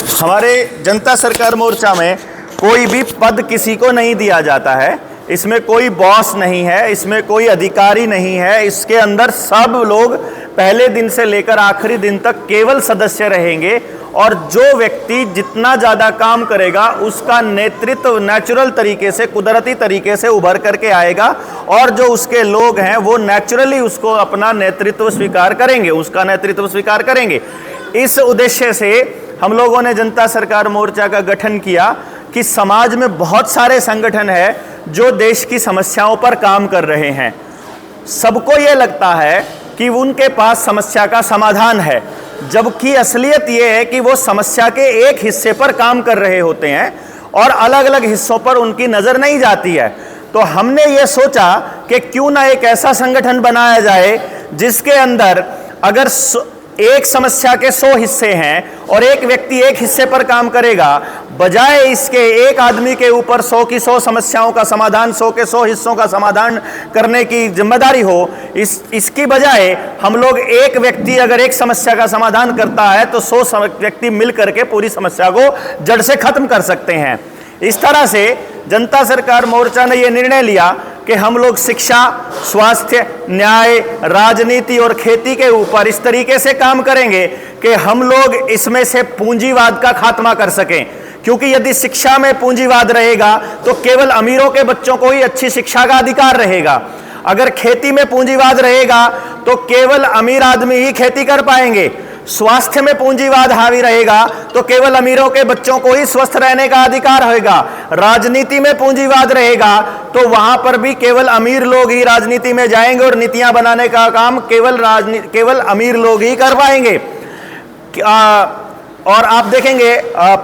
हमारे जनता सरकार मोर्चा में कोई भी पद किसी को नहीं दिया जाता है। इसमें कोई बॉस नहीं है, इसमें कोई अधिकारी नहीं है। इसके अंदर सब लोग पहले दिन से लेकर आखिरी दिन तक केवल सदस्य रहेंगे और जो व्यक्ति जितना ज़्यादा काम करेगा उसका नेतृत्व नेचुरल तरीके से, कुदरती तरीके से उभर करके आएगा और जो उसके लोग हैं वो नेचुरली उसको अपना नेतृत्व स्वीकार करेंगे, उसका नेतृत्व स्वीकार करेंगे। इस उद्देश्य से हम लोगों ने जनता सरकार मोर्चा का गठन किया कि समाज में बहुत सारे संगठन हैं जो देश की समस्याओं पर काम कर रहे हैं। सबको ये लगता है कि उनके पास समस्या का समाधान है, जबकि असलियत ये है कि वो समस्या के एक हिस्से पर काम कर रहे होते हैं और अलग अलग हिस्सों पर उनकी नज़र नहीं जाती है। तो हमने ये सोचा कि क्यों ना एक ऐसा संगठन बनाया जाए जिसके अंदर अगर एक समस्या के 100 हिस्से हैं और एक व्यक्ति एक हिस्से पर काम करेगा, बजाय इसके एक आदमी के ऊपर 100 की 100 समस्याओं का समाधान, 100 के 100 हिस्सों का समाधान करने की जिम्मेदारी हो, इसकी बजाय हम लोग एक व्यक्ति अगर एक समस्या का समाधान करता है तो 100 व्यक्ति मिल करके पूरी समस्या को जड़ से खत्म कर सकते हैं। इस तरह से जनता सरकार मोर्चा ने यह निर्णय लिया कि हम लोग शिक्षा, स्वास्थ्य, न्याय, राजनीति और खेती के ऊपर इस तरीके से काम करेंगे कि हम लोग इसमें से पूंजीवाद का खात्मा कर सकें। क्योंकि यदि शिक्षा में पूंजीवाद रहेगा तो केवल अमीरों के बच्चों को ही अच्छी शिक्षा का अधिकार रहेगा। अगर खेती में पूंजीवाद रहेगा तो केवल अमीर आदमी ही खेती कर पाएंगे। स्वास्थ्य में पूंजीवाद हावी रहेगा तो केवल अमीरों के बच्चों को ही स्वस्थ रहने का अधिकार होगा। राजनीति में पूंजीवाद रहेगा तो वहां पर भी केवल अमीर लोग ही राजनीति में जाएंगे और नीतियां बनाने का काम केवल अमीर लोग ही कर पाएंगे। और आप देखेंगे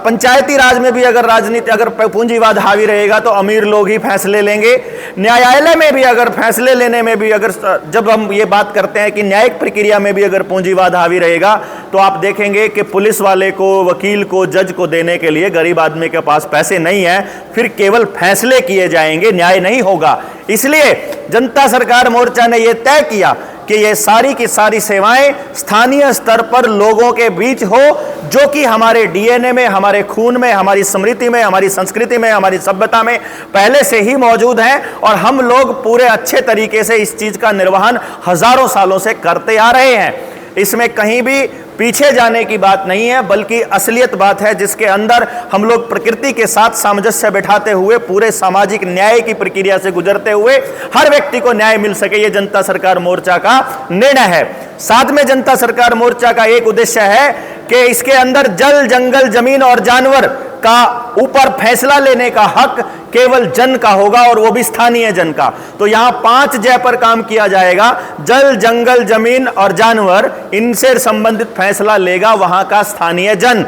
पंचायती राज में भी अगर पूंजीवाद हावी रहेगा तो अमीर लोग ही फैसले लेंगे। न्यायालय में भी अगर फैसले लेने में भी जब हम ये बात करते हैं कि न्यायिक प्रक्रिया में भी अगर पूंजीवाद हावी रहेगा तो आप देखेंगे कि पुलिस वाले को, वकील को, जज को देने के लिए गरीब आदमी के पास पैसे नहीं है, फिर केवल फैसले किए जाएंगे, न्याय नहीं होगा। इसलिए जनता सरकार मोर्चा ने यह तय किया कि ये सारी की सारी सेवाएं स्थानीय स्तर पर लोगों के बीच हो, जो कि हमारे डीएनए में, हमारे खून में, हमारी स्मृति में, हमारी संस्कृति में, हमारी सभ्यता में पहले से ही मौजूद हैं और हम लोग पूरे अच्छे तरीके से इस चीज का निर्वहन हजारों सालों से करते आ रहे हैं। इसमें कहीं भी पीछे जाने की बात नहीं है, बल्कि असलियत बात है जिसके अंदर हम लोग प्रकृति के साथ सामंजस्य बैठाते हुए पूरे सामाजिक न्याय की प्रक्रिया से गुजरते हुए हर व्यक्ति को न्याय मिल सके, ये जनता सरकार मोर्चा का निर्णय है। साथ में जनता सरकार मोर्चा का एक उद्देश्य है कि इसके अंदर जल, जंगल, जमीन और जानवर का ऊपर फैसला लेने का हक केवल जन का होगा और वो भी स्थानीय जन का। तो यहां 5 जय पर काम किया जाएगा। जल, जंगल, जमीन और जानवर, इनसे संबंधित फैसला लेगा वहां का स्थानीय जन।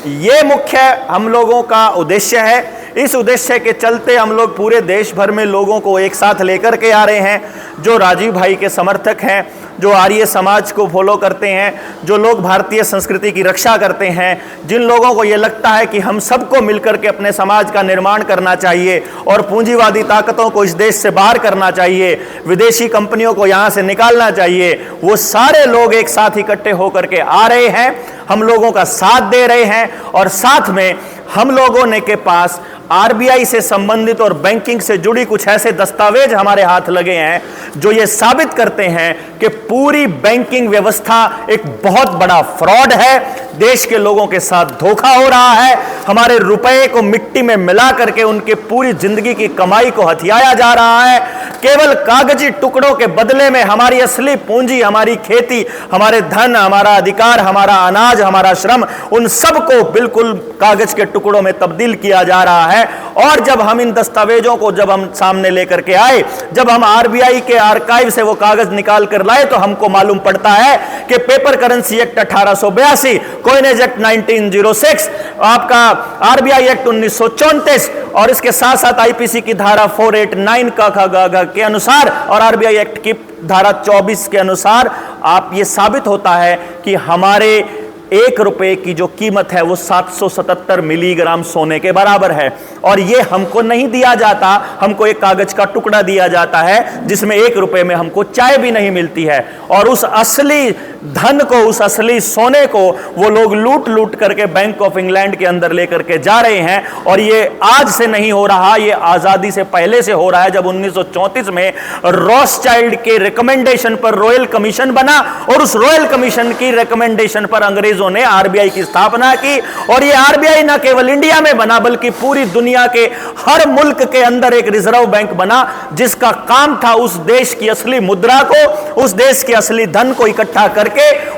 ये मुख्य हम लोगों का उद्देश्य है। इस उद्देश्य के चलते हम लोग पूरे देश भर में लोगों को एक साथ लेकर के आ रहे हैं, जो राजीव भाई के समर्थक हैं, जो आर्य समाज को फॉलो करते हैं, जो लोग भारतीय संस्कृति की रक्षा करते हैं, जिन लोगों को ये लगता है कि हम सबको मिलकर के अपने समाज का निर्माण करना चाहिए और पूंजीवादी ताकतों को इस देश से बाहर करना चाहिए, विदेशी कंपनियों को यहाँ से निकालना चाहिए, वो सारे लोग एक साथ इकट्ठे होकर के आ रहे हैं, हम लोगों का साथ दे रहे हैं। और साथ में हम लोगों ने के पास आरबीआई से संबंधित और बैंकिंग से जुड़ी कुछ ऐसे दस्तावेज हमारे हाथ लगे हैं जो ये साबित करते हैं कि पूरी बैंकिंग व्यवस्था एक बहुत बड़ा फ्रॉड है। देश के लोगों के साथ धोखा हो रहा है, हमारे रुपए को मिट्टी में मिला करके उनके पूरी जिंदगी की कमाई को हथियाया जा रहा है। केवल कागजी टुकड़ों के बदले में हमारी असली पूंजी, हमारी खेती, हमारे धन, हमारा अधिकार, हमारा अनाज, हमारा श्रम, उन सबको बिल्कुल कागज के टुकड़ों में तब्दील किया जा रहा है। और जब हम इन दस्तावेजों को जब हम सामने लेकर के आए, जब हम आरबीआई के आर्काइव से वो कागज निकाल कर लाए, तो हमको मालूम पड़ता है कि paper currency act 1882, coinage act 1906, आपका आरबीआई एक्ट 1934 और इसके साथ साथ आईपीसी की धारा 489 के अनुसार और आरबीआई एक्ट की धारा 24 के अनुसार आप ये साबित होता है कि हमारे 1 रुपए की जो कीमत है वो 777 मिलीग्राम सोने के बराबर है। और ये हमको नहीं दिया जाता, हमको एक कागज का टुकड़ा दिया जाता है जिसमें 1 रुपए में हमको चाय भी नहीं मिलती है। और उस असली धन को, उस असली सोने को वो लोग लूट लूट करके बैंक ऑफ इंग्लैंड के अंदर लेकर के जा रहे हैं। और ये आज से नहीं हो रहा, ये आजादी से पहले से हो रहा है, जब 1934 में रॉथस्चाइल्ड के रिकमेंडेशन पर रॉयल कमीशन बना और उस रॉयल कमीशन की रिकमेंडेशन पर अंग्रेजों ने आरबीआई की स्थापना की। और ये आरबीआई ना केवल इंडिया में बना बल्कि पूरी दुनिया के हर मुल्क के अंदर एक रिजर्व बैंक बना, जिसका काम था उस देश की असली मुद्रा को, उस देश के असली धन को इकट्ठा करके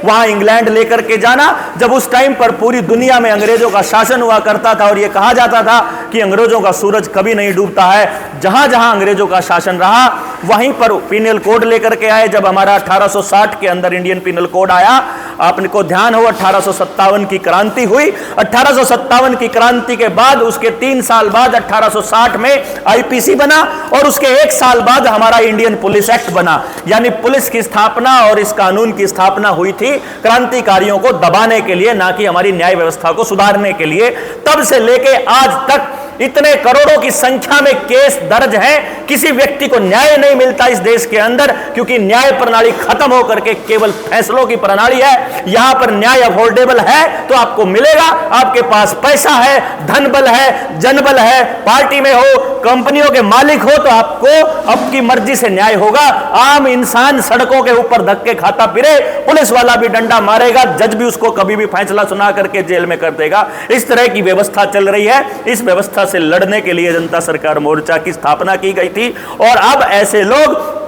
वहां इंग्लैंड लेकर के जाना। जब उस टाइम पर पूरी दुनिया में अंग्रेजों का शासन हुआ करता था और यह कहा जाता था कि अंग्रेजों का सूरज कभी नहीं डूबता है, जहां जहां अंग्रेजों का शासन रहा वहीं पर पिनल कोड लेकर के आए। जब हमारा 1860 के अंदर इंडियन पिनल कोड आया, आपको ध्यान हो 1857 की क्रांति हुई। 1857 की क्रांति के बाद उसके 3 साल बाद 1860 में आईपीसी बना और उसके 1 साल बाद हमारा इंडियन पुलिस एक्ट बना। यानी पुलिस की स्थापना और इस कानून की स्थापना हुई थी क्रांतिकारियों को दबाने के लिए, ना कि हमारी न्याय व्यवस्था को सुधारने के लिए। तब से लेके आज तक इतने करोड़ों की संख्या में केस दर्ज हैं, किसी व्यक्ति को न्याय नहीं मिलता इस देश के अंदर, क्योंकि न्याय प्रणाली खत्म होकर के केवल फैसलों की प्रणाली है। यहां पर न्याय अफोर्डेबल है तो आपको मिलेगा, आपके पास पैसा है, धन बल है, जनबल है, पार्टी में हो, कंपनियों के मालिक हो तो आपको आपकी मर्जी से न्याय होगा। आम इंसान सड़कों के ऊपर धक्के खाता फिरे, पुलिस वाला भी डंडा मारेगा, जज भी उसको कभी भी फैसला सुना करके जेल में कर देगा। इस तरह की व्यवस्था चल रही है। इस व्यवस्था से लड़ने के लिए जनता सरकार मोर्चा की स्थापना की गई थी। और अब ऐसे लोग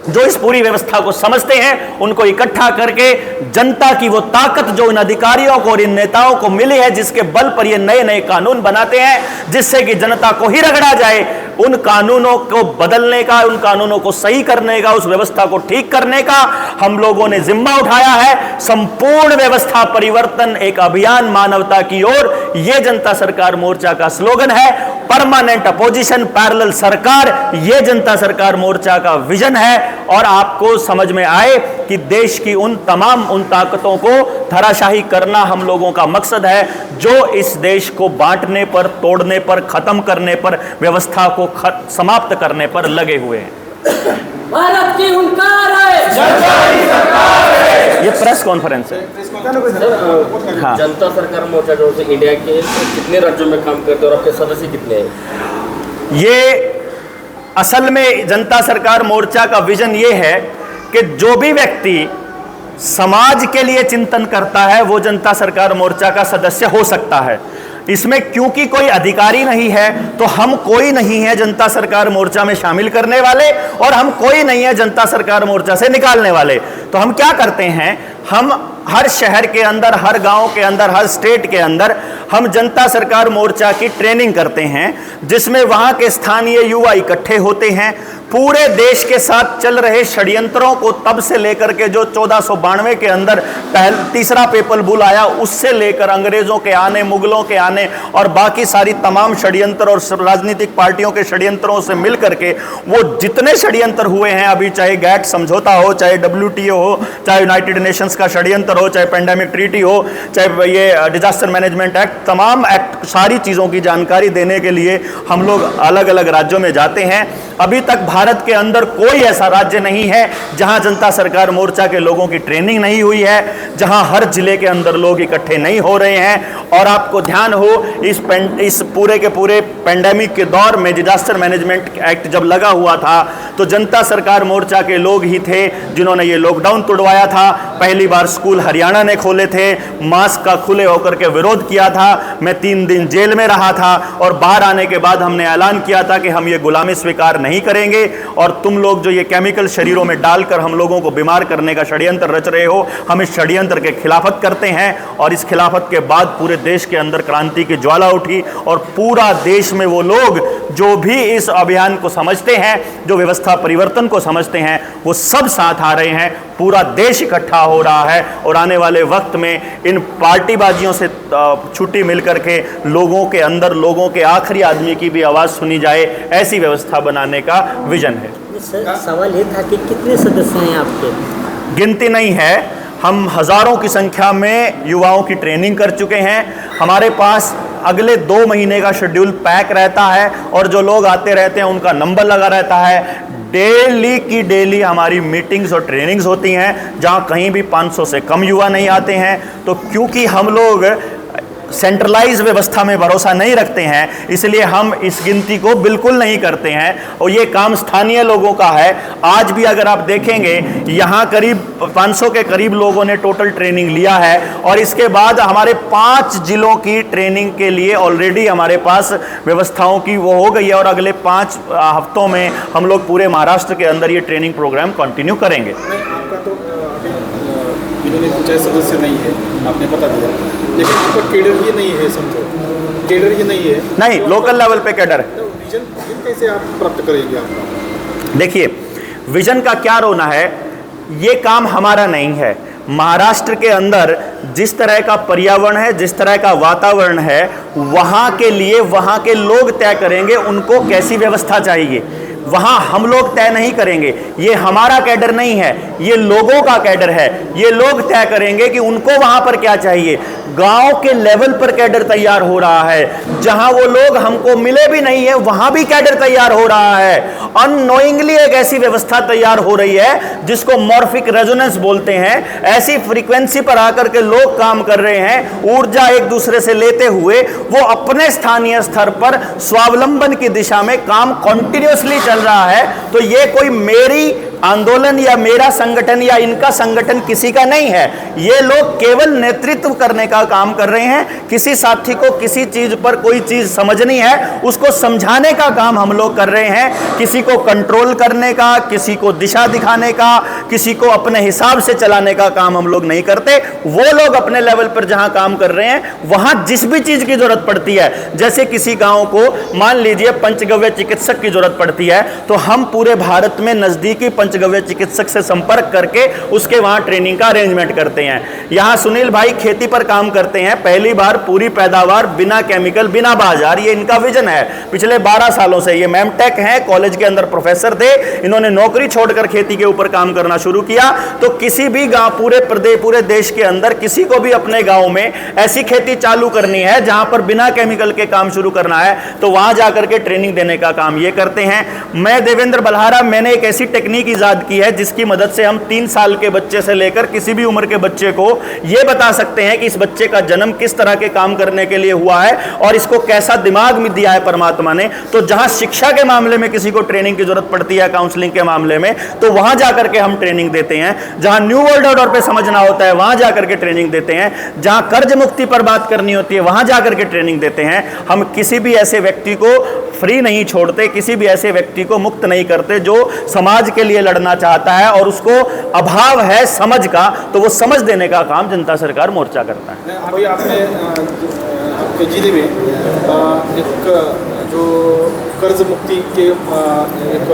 जो इस पूरी व्यवस्था को समझते हैं, उनको इकट्ठा करके जनता की वो ताकत जो इन अधिकारियों को और इन नेताओं को मिली है, जिसके बल पर ये नए नए कानून बनाते हैं जिससे कि जनता को ही रगड़ा जाए, उन कानूनों को बदलने का, उन कानूनों को सही करने का, उस व्यवस्था को ठीक करने का हम लोगों ने जिम्मा उठाया है। संपूर्ण व्यवस्था परिवर्तन एक अभियान मानवता की ओर, यह जनता सरकार मोर्चा का स्लोगन है। परमानेंट अपोजिशन, पैरेलल सरकार, यह जनता सरकार मोर्चा का विजन है। और आपको समझ में आए कि देश की उन ताकतों को धराशाही करना हम लोगों का मकसद है, जो इस देश को बांटने पर, तोड़ने पर, खत्म करने पर, व्यवस्था को समाप्त करने पर लगे हुए हैं। भारत की हुंकार है, ये प्रेस कॉन्फ्रेंस है। हाँ। जनता सरकार मोर्चा जो है इंडिया के कितने राज्यों में काम करते हैं और आपके सदस्य कितने हैं? ये असल में जनता सरकार मोर्चा का विजन ये है कि जो भी व्यक्ति समाज के लिए चिंतन करता है वो जनता सरकार मोर्चा का सदस्य हो सकता है। इसमें क्योंकि कोई अधिकारी नहीं है तो हम कोई नहीं है जनता सरकार मोर्चा में शामिल करने वाले, और हम कोई नहीं है जनता सरकार मोर्चा से निकालने वाले। तो हम क्या करते हैं, हम हर शहर के अंदर, हर गांव के अंदर, हर स्टेट के अंदर हम जनता सरकार मोर्चा की ट्रेनिंग करते हैं, जिसमें वहां के स्थानीय युवा इकट्ठे होते हैं। पूरे देश के साथ चल रहे षड्यंत्रों को, तब से लेकर के जो 1492 के अंदर तीसरा पेपल बुल आया, उससे लेकर अंग्रेजों के आने, मुगलों के आने और बाकी सारी तमाम षड्यंत्र और राजनीतिक पार्टियों के षड्यंत्रों से मिल करके वो जितने षड्यंत्र हुए हैं, अभी चाहे गैट समझौता हो, चाहे WTO हो, चाहे यूनाइटेड नेशंस का षड्यंत्र हो, चाहे पेंडेमिक ट्रीटी हो, चाहे ये डिजास्टर मैनेजमेंट एक्ट, तमाम एक्ट, सारी चीज़ों की जानकारी देने के लिए हम लोग अलग अलग राज्यों में जाते हैं। अभी तक भारत के अंदर कोई ऐसा राज्य नहीं है जहां जनता सरकार मोर्चा के लोगों की ट्रेनिंग नहीं हुई है, जहां हर जिले के अंदर लोग इकट्ठे नहीं हो रहे हैं। और आपको ध्यान हो, इस पूरे के पूरे पेंडेमिक के दौर में डिजास्टर मैनेजमेंट एक्ट जब लगा हुआ था तो जनता सरकार मोर्चा के लोग ही थे जिन्होंने ये लॉकडाउन तोड़वाया था। पहली बार स्कूल हरियाणा ने खोले थे, मास्क का खुले होकर के विरोध किया था। मैं 3 दिन जेल में रहा था और बाहर आने के बाद हमने ऐलान किया था कि हम ये गुलामी स्वीकार नहीं करेंगे और तुम लोग जो ये केमिकल शरीरों में डालकर हम लोगों को बीमार करने का षड्यंत्र रच रहे हो, हम इस षड्यंत्र के खिलाफत करते हैं। और इस खिलाफत के बाद पूरे देश के अंदर क्रांति की ज्वाला उठी और पूरा देश में वो लोग जो भी इस अभियान को समझते हैं, जो व्यवस्था परिवर्तन को समझते हैं, वो सब साथ आ रहे हैं। पूरा देश इकट्ठा हो रहा है और आने वाले वक्त में इन पार्टीबाजियों से छुट्टी मिलकर के लोगों के अंदर, लोगों के आखिरी आदमी की भी आवाज़ सुनी जाए, ऐसी व्यवस्था बनाने का विजन है। सवाल ये था कि कितने सदस्य हैं आपके? गिनती नहीं है, हम हज़ारों की संख्या में युवाओं की ट्रेनिंग कर चुके हैं। हमारे पास अगले 2 महीने का शेड्यूल पैक रहता है और जो लोग आते रहते हैं उनका नंबर लगा रहता है। डेली की डेली हमारी मीटिंग्स और ट्रेनिंग्स होती हैं, जहां कहीं भी 500 से कम युवा नहीं आते हैं। तो क्योंकि हम लोग सेंट्रलाइज व्यवस्था में भरोसा नहीं रखते हैं, इसलिए हम इस गिनती को बिल्कुल नहीं करते हैं और ये काम स्थानीय लोगों का है। आज भी अगर आप देखेंगे, यहाँ करीब 500 के करीब लोगों ने टोटल ट्रेनिंग लिया है और इसके बाद हमारे 5 जिलों की ट्रेनिंग के लिए ऑलरेडी हमारे पास व्यवस्थाओं की वो हो गई है और अगले 5 हफ्तों में हम लोग पूरे महाराष्ट्र के अंदर ये ट्रेनिंग प्रोग्राम कंटिन्यू करेंगे। आपका तो अभी पंचायत सदस्य नहीं है, आपने बता दिया, लेकिन आपका केडर ही नहीं है, समझो केडर ही नहीं है। नहीं, लोकल लेवल पे कैडर है। तो विजन कैसे आप प्राप्त करेंगे आपका? देखिए, विजन का क्या रोना है, ये काम हमारा नहीं है। महाराष्ट्र के अंदर जिस तरह का पर्यावरण है, जिस तरह का वातावरण है, वहाँ के लिए वहाँ के लोग तय करेंगे उनको कैसी व्यवस्था चाहिए। वहाँ हम लोग तय नहीं करेंगे, ये हमारा कैडर नहीं है, ये लोगों का कैडर है। ये लोग तय करेंगे कि उनको वहाँ पर क्या चाहिए। गांव के लेवल पर कैडर तैयार हो रहा है, जहां वो लोग हमको मिले भी नहीं है वहां भी कैडर तैयार हो रहा है। अननोइंगली एक ऐसी व्यवस्था तैयार हो रही है जिसको मॉर्फिक रेजोनेंस बोलते हैं। ऐसी फ्रीक्वेंसी पर आकर के लोग काम कर रहे हैं, ऊर्जा एक दूसरे से लेते हुए वो अपने स्थानीय स्तर पर स्वावलंबन की दिशा में काम कॉन्टिन्यूसली चल रहा है। तो ये कोई मेरी आंदोलन या मेरा संगठन या इनका संगठन किसी का नहीं है। ये लोग केवल नेतृत्व करने का काम कर रहे हैं। किसी साथी को किसी चीज पर कोई चीज समझनी है, उसको समझाने का काम हम लोग कर रहे हैं। किसी को कंट्रोल करने का, किसी को दिशा दिखाने का, किसी को अपने हिसाब से चलाने का काम हम लोग नहीं करते। वो लोग अपने लेवल पर जहां काम कर रहे हैं, वहां जिस भी चीज की जरूरत पड़ती है, जैसे किसी गांव को मान लीजिए पंचगव्य चिकित्सक की जरूरत पड़ती है, तो हम पूरे भारत में नजदीकी पंचगव्य चिकित्सक से संपर्क करके उसके वहां ट्रेनिंग का अरेंजमेंट करते हैं। यहां सुनील भाई खेती पर काम करते हैं, पहली बार पूरी पैदावार बिना केमिकल बिना बाजार, ये इनका विजन है। पिछले 12 सालों से ये मैम टेक हैं, कॉलेज के अंदर प्रोफेसर थे, इन्होंने नौकरी छोड़कर खेती के ऊपर काम करना शुरू किया। तो किसी भी गांव पूरे देश के अंदर किसी को भी अपने गांव में ऐसी खेती चालू करनी है जहां पर बिना केमिकल के काम शुरू करना है, तो वहां जाकर के ट्रेनिंग देने का काम ये करते हैं। मैं देवेंद्र बलहारा, मैंने एक ऐसी टेक्निक इजाद की है जिसकी मदद से हम 3 साल के बच्चे से लेकर किसी भी उम्र के बच्चे को यह बता सकते हैं कि इस बच्चे का जन्म किस तरह के काम करने के लिए हुआ है और इसको कैसा दिमाग में दिया है परमात्मा ने। तो जहां शिक्षा के मामले में किसी को ट्रेनिंग की जरूरत पड़ती है, काउंसलिंग के मामले में, तो वहां जाकर के हम ट्रेनिंग देते हैं। जहां न्यू वर्ल्ड ऑर्डर पे समझना होता है, वहां जाकर के ट्रेनिंग देते हैं। जहां कर्ज मुक्ति पर बात करनी होती है, वहां जाकर के ट्रेनिंग देते हैं। हम किसी भी ऐसे व्यक्ति को फ्री नहीं छोड़ते, किसी भी ऐसे व्यक्ति को मुक्त नहीं करते जो समाज के लिए लड़ना चाहता है और उसको अभाव है समझ का, तो वो समझ देने का काम जनता सरकार मोर्चा करता है। अभी आपने आपके जिले में एक जो कर्ज मुक्ति के एक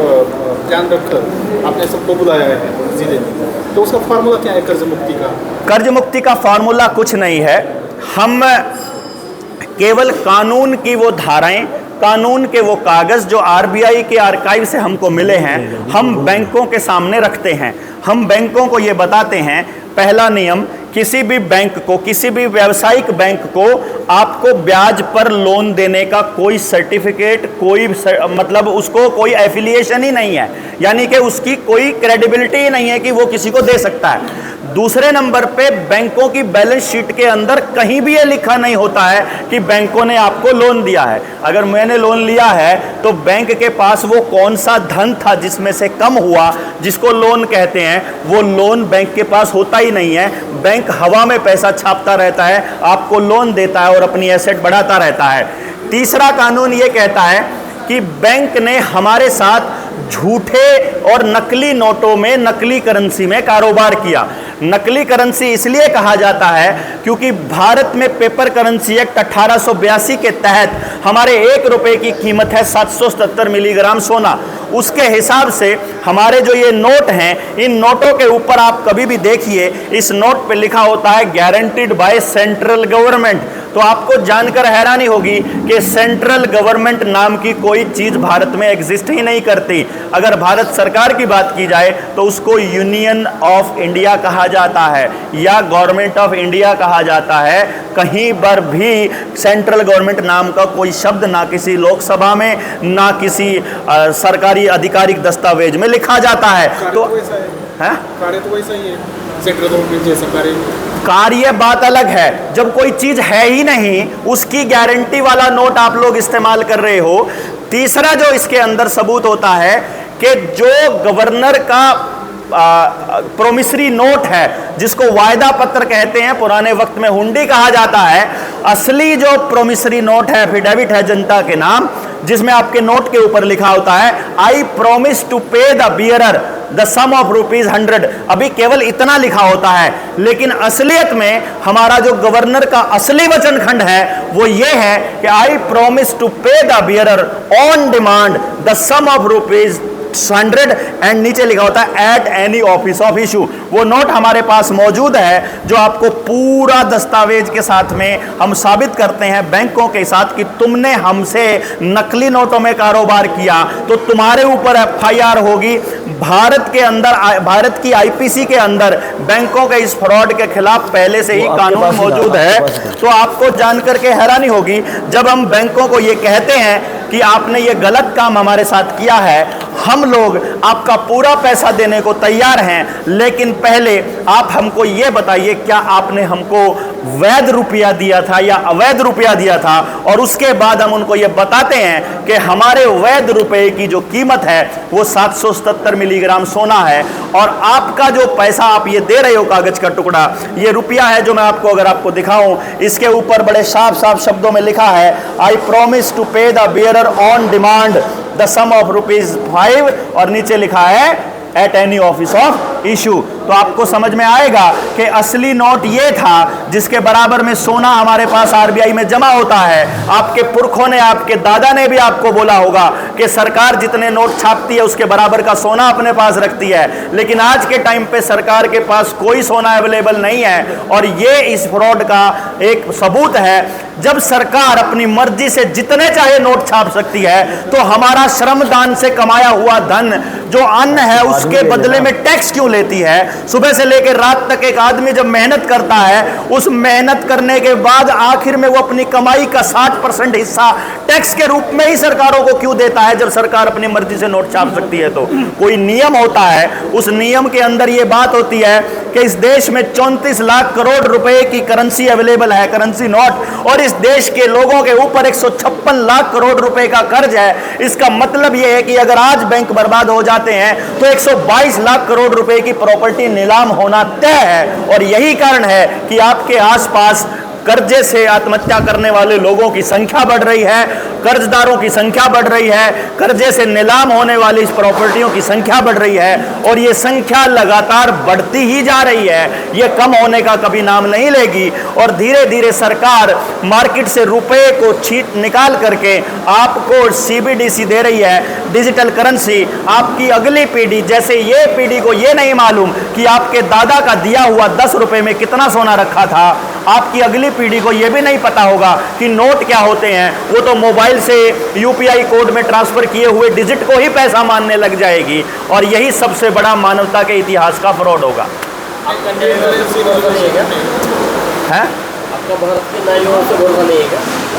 ध्यान रखकर आपने सबको बुलाया है जिले में, तो उसका फार्मूला क्या है कर्ज मुक्ति का? कर्ज मुक्ति का फार्मूला कुछ नहीं है। हम केवल कानून की वो धाराएं, कानून के वो कागज जो आरबीआई के आर्काइव से हमको मिले हैं, हम बैंकों के सामने रखते हैं। हम बैंकों को ये बताते हैं, पहला नियम, किसी भी बैंक को, किसी भी व्यावसायिक बैंक को आपको ब्याज पर लोन देने का कोई सर्टिफिकेट, कोई मतलब उसको कोई एफिलिएशन ही नहीं है, यानी कि उसकी कोई क्रेडिबिलिटी ही नहीं है कि वो किसी को दे सकता है। दूसरे नंबर पे बैंकों की बैलेंस शीट के अंदर कहीं भी ये लिखा नहीं होता है कि बैंकों ने आपको लोन दिया है। अगर मैंने लोन लिया है तो बैंक के पास वो कौन सा धन था जिसमें से कम हुआ, जिसको लोन कहते हैं, वो लोन बैंक के पास होता ही नहीं है। बैंक हवा में पैसा छापता रहता है, आपको लोन देता है और अपनी एसेट बढ़ाता रहता है। तीसरा कानून ये कहता है कि बैंक ने हमारे साथ झूठे और नकली नोटों में, नकली करेंसी में कारोबार किया। नकली करेंसी इसलिए कहा जाता है क्योंकि भारत में पेपर करेंसी एक्ट 1882 के तहत हमारे 1 रुपए की कीमत है 777 मिलीग्राम सोना। उसके हिसाब से हमारे जो ये नोट हैं, इन नोटों के ऊपर आप कभी भी देखिए, इस नोट पे लिखा होता है गारंटीड बाय सेंट्रल गवर्नमेंट। तो आपको जानकर हैरानी होगी कि सेंट्रल गवर्नमेंट नाम की कोई चीज भारत में एग्जिस्ट ही नहीं करती। अगर भारत सरकार की बात की जाए तो उसको यूनियन ऑफ इंडिया कहा जाता है या गवर्नमेंट ऑफ इंडिया कहा जाता है, कहीं पर भी सेंट्रल गवर्नमेंट नाम का कोई शब्द ना किसी लोकसभा में ना किसी सरकारी आधिकारिक दस्तावेज में लिखा जाता है। तो कार्य तो वैसा ही है, सेंट्रल गवर्नमेंट जैसा कार्य बात अलग है। जब कोई चीज है ही नहीं, उसकी गारंटी वाला नोट आप लोग इस्तेमाल कर रहे हो। तीसरा जो इसके अंदर सबूत होता है कि जो गवर्नर का प्रोमिसरी नोट है, जिसको वायदा पत्र कहते हैं, पुराने वक्त में हुंडी कहा जाता है, असली जो प्रोमिसरी नोट है, एफिडेविट है जनता के नाम, जिसमें आपके नोट के ऊपर लिखा होता है I promise to pay the bearer the sum of ₹100। अभी केवल इतना लिखा होता है, लेकिन असलियत में हमारा जो गवर्नर का असली वचन खंड है वो ये है कि I promise to pay the bearer on demand the sum of ₹100 and नीचे लिखा होता है at any office of issue. वो नोट हमारे पास मौजूद है जो आपको पूरा दस्तावेज के साथ में हम साबित करते हैं बैंकों के साथ कि तुमने हमसे नकली नोटों में कारोबार किया तो तुम्हारे ऊपर FIR होगी। भारत के अंदर, भारत की IPC के अंदर बैंकों के इस फ्रॉड के खिलाफ पहले से ही कानून मौजूद है। तो आपको जानकर के हैरानी होगी जब हम बैंकों को ये कहते हैं कि आपने ये गलत काम हमारे साथ किया है, हम लोग आपका पूरा पैसा देने को तैयार हैं, लेकिन पहले आप हमको ये बताइए क्या आपने हमको वैध रुपया दिया था या अवैध रुपया दिया था। और उसके बाद हम उनको ये बताते हैं कि हमारे वैध रुपए की जो कीमत है वो 777 मिलीग्राम सोना है, और आपका जो पैसा आप ये दे रहे हो कागज का टुकड़ा, ये रुपया है जो मैं आपको अगर आपको दिखाऊं, इसके ऊपर बड़े साफ साफ शब्दों में लिखा है I promise to pay the bearer on demand the sum of ₹5 और नीचे लिखा है at any office of issue. तो आपको समझ में आएगा कि असली नोट ये था जिसके बराबर में सोना हमारे पास RBI में जमा होता है। आपके पुरखों ने, आपके दादा ने भी आपको बोला होगा कि सरकार जितने नोट छापती है उसके बराबर का सोना अपने पास रखती है, लेकिन आज के टाइम पे सरकार के पास कोई सोना अवेलेबल नहीं है। और ये इस फ्रॉड का एक सबूत है। जब सरकार अपनी मर्जी से जितने चाहे नोट छाप सकती है, तो हमारा श्रमदान से कमाया हुआ धन जो अन्न है उसके बदले में टैक्स क्यों लेती है? सुबह से लेकर रात तक एक आदमी जब मेहनत करता है, उस मेहनत करने के बाद आखिर में वो अपनी कमाई का 60% हिस्सा टैक्स के रूप में ही सरकारों को क्यों देता है? जब सरकार अपनी मर्जी से नोट छाप सकती है तो कोई नियम होता है। उस नियम के अंदर ये बात होती है कि इस देश में 34 लाख करोड़ रुपए की करेंसी अवेलेबल है, करेंसी नोट, और इस देश के लोगों के ऊपर 156 लाख करोड़ रुपए का कर्ज है। इसका मतलब यह है कि अगर आज बैंक बर्बाद हो जाते हैं तो 122 लाख करोड़ रुपए की प्रॉपर्टी नीलाम होना तय है। और यही कारण है कि आपके आसपास कर्जे से आत्महत्या करने वाले लोगों की संख्या बढ़ रही है, कर्जदारों की संख्या बढ़ रही है, कर्जे से नीलाम होने वाली इस प्रॉपर्टियों की संख्या बढ़ रही है, और ये संख्या लगातार बढ़ती ही जा रही है। ये कम होने का कभी नाम नहीं लेगी। और धीरे धीरे सरकार मार्केट से रुपए को छीट निकाल करके आपको CBDC दे रही है, डिजिटल करेंसी। आपकी अगली पीढ़ी, जैसे ये पीढ़ी को ये नहीं मालूम कि आपके दादा का दिया हुआ 10 रुपए में कितना सोना रखा था, आपकी अगली पीढ़ी को यह भी नहीं पता होगा कि नोट क्या होते हैं। वो तो मोबाइल से UPI कोड में ट्रांसफर किए हुए डिजिट को ही पैसा मानने लग जाएगी। और यही सबसे बड़ा मानवता के इतिहास का फ्रॉड होगा। आपका है आपका भारत के न्यायों से भरोसा नहीं है?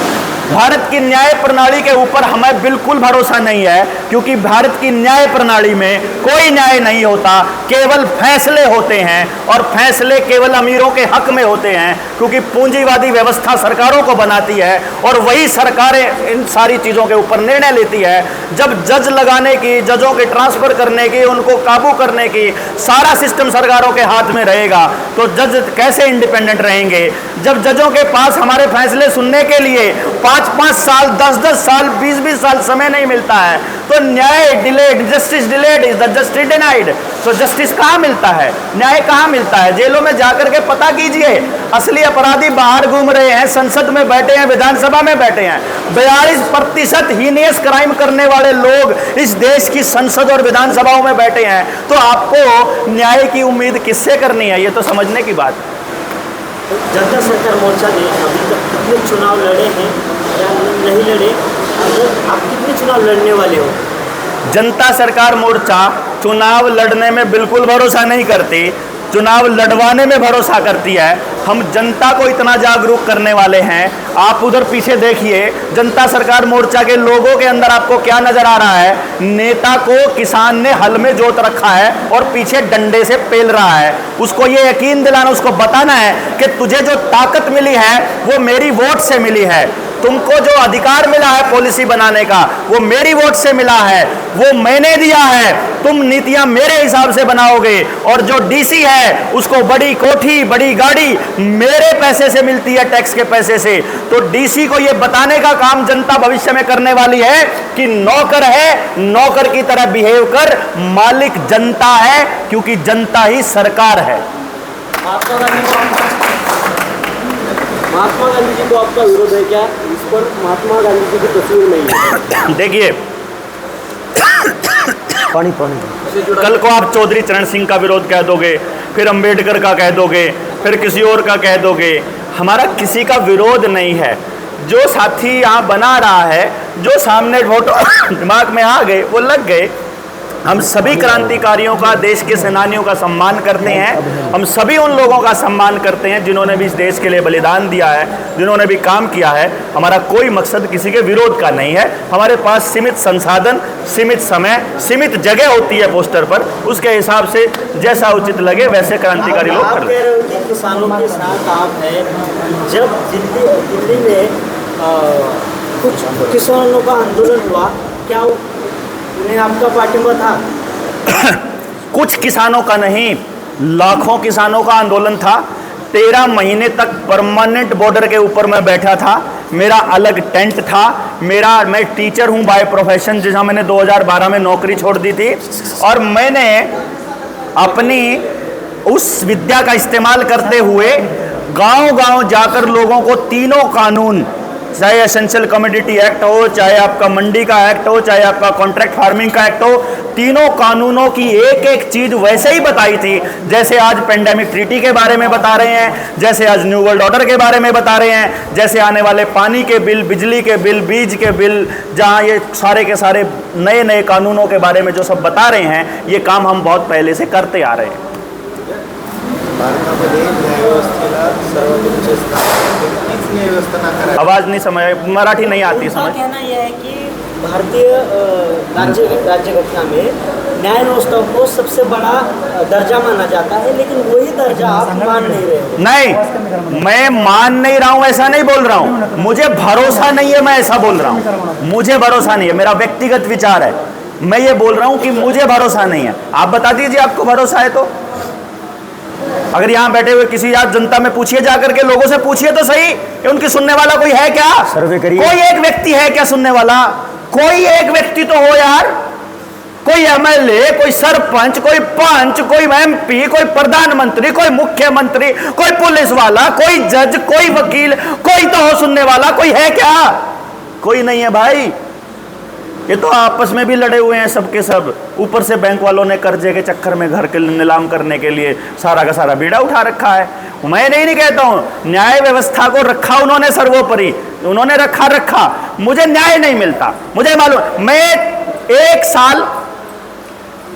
भारत की न्याय प्रणाली के ऊपर हमें बिल्कुल भरोसा नहीं है, क्योंकि भारत की न्याय प्रणाली में कोई न्याय नहीं होता, केवल फैसले होते हैं, और फैसले केवल अमीरों के हक में होते हैं, क्योंकि पूंजीवादी व्यवस्था सरकारों को बनाती है और वही सरकारें इन सारी चीज़ों के ऊपर निर्णय लेती है। जब जज लगाने की, जजों के ट्रांसफर करने की, उनको काबू करने की सारा सिस्टम सरकारों के हाथ में रहेगा तो जज कैसे इंडिपेंडेंट रहेंगे? जब जजों के पास हमारे फैसले सुनने के लिए 5-5 साल, 10-10 साल, 20-20 साल समय नहीं मिलता है, तो न्याय delayed, justice delayed is the justice denied. तो जस्टिस कहाँ मिलता है? न्याय कहाँ मिलता है? जेलों में जाकर के पता कीजिए, असली अपराधी बाहर घूम रहे हैं, संसद में बैठे हैं, विधानसभा में बैठे हैं। 42% हीनियस क्राइम करने वाले लोग इस देश की संसद और विधानसभाओं में बैठे हैं, तो आपको न्याय की उम्मीद किससे करनी है? ये तो समझने की बात है। जनता सरकार मोर्चा ने अभी तक कितने चुनाव लड़े हैं या नहीं लड़े? आप कितने चुनाव लड़ने वाले हो? जनता सरकार मोर्चा चुनाव लड़ने में बिल्कुल भरोसा नहीं करती। चुनाव लड़वाने में भरोसा करती है। हम जनता को इतना जागरूक करने वाले हैं। आप उधर पीछे देखिए, जनता सरकार मोर्चा के लोगों के अंदर आपको क्या नजर आ रहा है? नेता को किसान ने हल में जोत रखा है और पीछे डंडे से पेल रहा है। उसको ये यकीन दिलाना, उसको बताना है कि तुझे जो ताकत मिली है वो मेरी वोट से मिली है। तुमको जो अधिकार मिला है पॉलिसी बनाने का वो मेरी वोट से मिला है, वो मैंने दिया है। तुम नीतियां मेरे हिसाब से बनाओगे और जो डीसी है उसको बड़ी कोठी बड़ी गाड़ी मेरे पैसे से मिलती है, टैक्स के पैसे से। तो डीसी को ये बताने का काम जनता भविष्य में करने वाली है कि नौकर है, नौकर की तरह बिहेव कर, मालिक जनता है, क्योंकि जनता ही सरकार है। महात्मा गांधी जी को आपका विरोध है क्या? इस पर महात्मा गांधी जी की तस्वीर नहीं है। देखिए, कल को आप चौधरी चरण सिंह का विरोध कह दोगे, फिर अंबेडकर का कह दोगे, फिर किसी और का कह दोगे। हमारा किसी का विरोध नहीं है। जो साथी यहाँ बना रहा है, जो सामने फोटो दिमाग में आ गए वो लग गए। हम सभी क्रांतिकारियों का, देश के सेनानियों का सम्मान करते हैं। हम सभी उन लोगों का सम्मान करते हैं जिन्होंने भी इस देश के लिए बलिदान दिया है, जिन्होंने भी काम किया है। हमारा कोई मकसद किसी के विरोध का नहीं है। हमारे पास सीमित संसाधन, सीमित समय, सीमित जगह होती है पोस्टर पर, उसके हिसाब से जैसा उचित लगे वैसे क्रांतिकारी लोग कर लें। कह रहे हो कि किसानों के साथ आप हैं। जब दिल्ली में कुछ किसानों का आंदोलन हुआ, क्या उन्हें आपका पार्टिंबा था? कुछ किसानों का नहीं, लाखों किसानों का आंदोलन था। 13 महीने तक परमानेंट बॉर्डर के ऊपर मैं बैठा था। मेरा अलग टेंट था। मैं टीचर हूं बाय प्रोफेशन, जहां मैंने 2012 में नौकरी छोड़ दी थी, और मैंने अपनी उस विद्या का इस्तेमाल करते हुए गांव-गांव जाकर लोगों को तीनों कानून, चाहे एसेंशियल कमोडिटी एक्ट हो, चाहे आपका मंडी का एक्ट हो, चाहे आपका कॉन्ट्रैक्ट फार्मिंग का एक्ट हो, तीनों कानूनों की एक एक चीज वैसे ही बताई थी जैसे आज पेंडेमिक ट्रीटी के बारे में बता रहे हैं, जैसे आज न्यू वर्ल्ड ऑर्डर के बारे में बता रहे हैं, जैसे आने वाले पानी के बिल, बिजली के बिल, बीज के बिल, जहां ये सारे के सारे नए नए कानूनों के बारे में जो सब बता रहे हैं, ये काम हम बहुत पहले से करते आ रहे हैं। भारतामध्ये न्यायव्यवस्थेला सर्वात उच्च स्थान आहे. तीच न्यायव्यवस्था नाकारली. आवाज नहीं समझ, मराठी नहीं आती उनका समझ। कहना यह है कि भारतीय राज्य घटना में न्याय व्यवस्था को सबसे बड़ा दर्जा माना जाता है, लेकिन वही दर्जा आप मान नहीं रहे हो। नहीं, मैं मान नहीं रहा हूं, ऐसा नहीं बोल रहा हूं। मुझे भरोसा नहीं है, मैं ऐसा बोल रहा हूं। मुझे भरोसा नहीं है, मेरा व्यक्तिगत विचार है। मैं ये बोल रहा हूं कि मुझे भरोसा नहीं है। आप बता दीजिए आपको भरोसा है तो। अगर यहां बैठे हुए किसी आप जनता में पूछिए, जाकर के लोगों से पूछिए तो सही कि उनकी सुनने वाला कोई है क्या? सर्वे करिए। कोई एक व्यक्ति है क्या सुनने वाला? कोई एक व्यक्ति तो हो यार। कोई एमएलए, कोई सरपंच, कोई पंच, कोई एमपी, कोई प्रधानमंत्री, कोई मुख्यमंत्री, कोई पुलिस वाला, कोई जज, कोई वकील, कोई तो हो सुनने वाला। कोई है क्या? कोई नहीं है भाई। ये तो आपस में भी लड़े हुए हैं सबके सब। ऊपर से बैंक वालों ने कर्जे के चक्कर में घर के नीलाम करने के लिए सारा का सारा बीड़ा उठा रखा है। मैं नहीं कहता हूं, न्याय व्यवस्था को रखा उन्होंने सर्वोपरि, उन्होंने रखा। मुझे न्याय नहीं मिलता, मुझे मालूम। मैं 1 साल